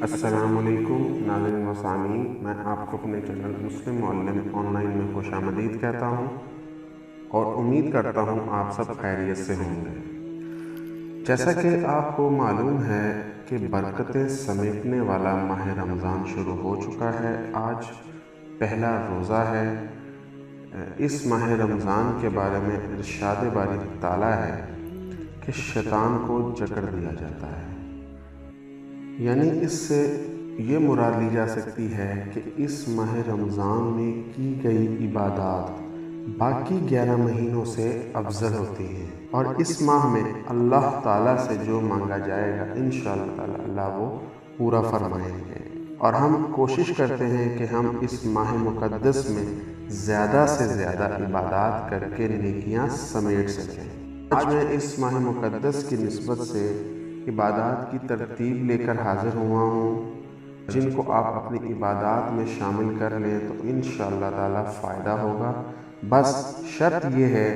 السلام علیکم ناظرین و سامعین، میں آپ کو اپنے چینل مسلم معلم آن لائن میں خوش آمدید کہتا ہوں اور امید کرتا ہوں آپ سب خیریت سے ہوں گے۔ جیسا کہ آپ کو معلوم ہے کہ برکتیں سمیٹنے والا ماہ رمضان شروع ہو چکا ہے۔ آج پہلا روزہ ہے۔ اس ماہ رمضان کے بارے میں ارشاد باری تعالیٰ ہے کہ شیطان کو جکڑ دیا جاتا ہے، یعنی اس سے یہ مراد لی جا سکتی ہے کہ اس ماہ رمضان میں کی گئی عبادات باقی 11 مہینوں سے افضل ہوتی ہیں، اور اس ماہ میں اللہ تعالیٰ سے جو مانگا جائے گا انشاءاللہ تعالیٰ اللہ وہ پورا فرمائیں گے، اور ہم کوشش کرتے ہیں کہ ہم اس ماہ مقدس میں زیادہ سے زیادہ عبادات کر کے نیکیاں سمیٹ سکیں۔ آج میں اس ماہ مقدس کی نسبت سے عبادات کی ترتیب لے کر حاضر ہوا ہوں، جن کو آپ اپنی عبادات میں شامل کر لیں تو انشاءاللہ تعالیٰ فائدہ ہوگا۔ بس شرط یہ ہے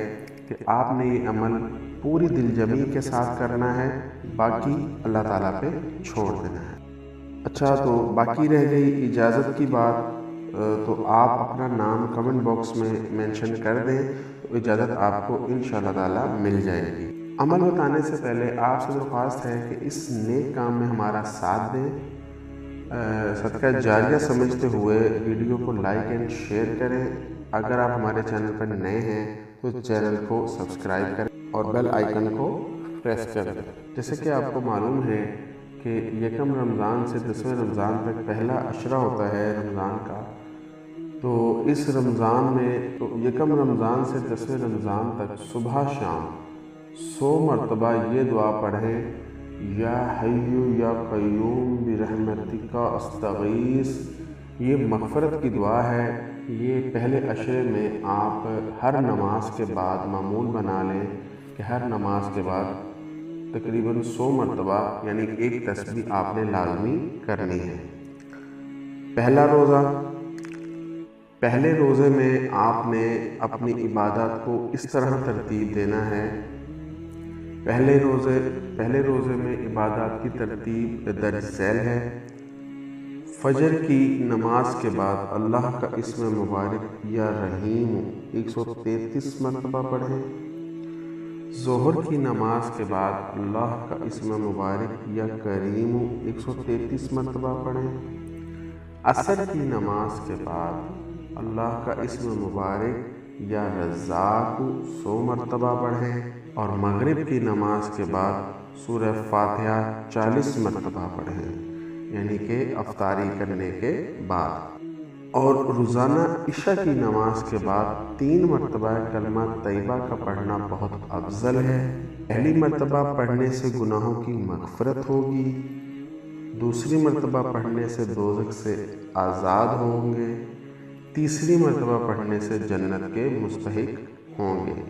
کہ آپ نے یہ عمل پوری دل جمعی کے ساتھ کرنا ہے، باقی اللہ تعالیٰ پہ چھوڑ دینا ہے۔ اچھا، تو باقی رہ گئی اجازت کی بات، تو آپ اپنا نام کمنٹ باکس میں مینشن کر دیں تو اجازت آپ کو انشاءاللہ تعالیٰ مل جائے گی۔ عمل بتانے سے پہلے آپ سے درخواست ہے کہ اس نیک کام میں ہمارا ساتھ دیں، صدقہ جاریہ سمجھتے ہوئے ویڈیو کو لائک اینڈ شیئر کریں۔ اگر آپ ہمارے چینل پر نئے ہیں تو چینل کو سبسکرائب کریں اور بیل آئیکن کو پریس کر دیں۔ جیسے کہ آپ کو معلوم ہے کہ یکم رمضان سے 10ویں رمضان تک پہلا عشرہ ہوتا ہے رمضان کا، تو اس رمضان میں یکم رمضان سے 10ویں رمضان تک صبح شام 100 مرتبہ یہ دعا پڑھیں، یا حی یا قیوم برحمتک استغیث۔ یہ مغفرت کی دعا ہے۔ یہ پہلے عشرے میں آپ ہر نماز کے بعد معمول بنا لیں کہ ہر نماز کے بعد تقریباً 100 مرتبہ یعنی ایک تسبیح آپ نے لازمی کرنی ہے۔ پہلا روزہ، پہلے روزے میں آپ نے اپنی عبادات کو اس طرح ترتیب دینا ہے۔ پہلے روزے میں عبادات کی ترتیب درج ذیل ہے۔ فجر کی نماز کے بعد اللہ کا اسم مبارک یا رحیم 133 مرتبہ پڑھیں۔ ظہر کی نماز کے بعد اللہ کا اسم مبارک یا کریم 133 مرتبہ پڑھیں۔ عصر کی نماز کے بعد اللہ کا اسم مبارک یا رزاق 100 مرتبہ پڑھیں، اور مغرب کی نماز کے بعد سورہ فاتحہ 40 مرتبہ پڑھیں، یعنی کہ افطاری کرنے کے بعد، اور روزانہ عشاء کی نماز کے بعد 3 مرتبہ کلمہ طیبہ کا پڑھنا بہت افضل ہے۔ پہلی مرتبہ پڑھنے سے گناہوں کی مغفرت ہوگی، دوسری مرتبہ پڑھنے سے دوزخ سے آزاد ہوں گے، تیسری مرتبہ پڑھنے سے جنت کے مستحق ہوں گے۔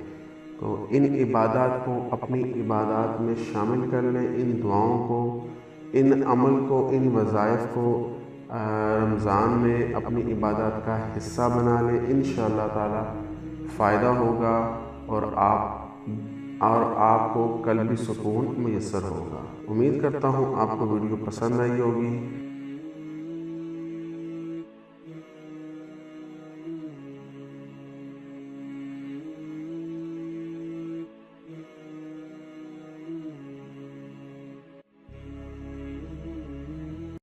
تو ان عبادات کو اپنی عبادات میں شامل کر لیں، ان دعاؤں کو، ان عمل کو، ان وظائف کو رمضان میں اپنی عبادات کا حصہ بنا لیں۔ انشاءاللہ تعالی فائدہ ہوگا اور آپ کو قلبی سکون میسر ہوگا۔ امید کرتا ہوں آپ کو ویڈیو پسند آئی ہوگی۔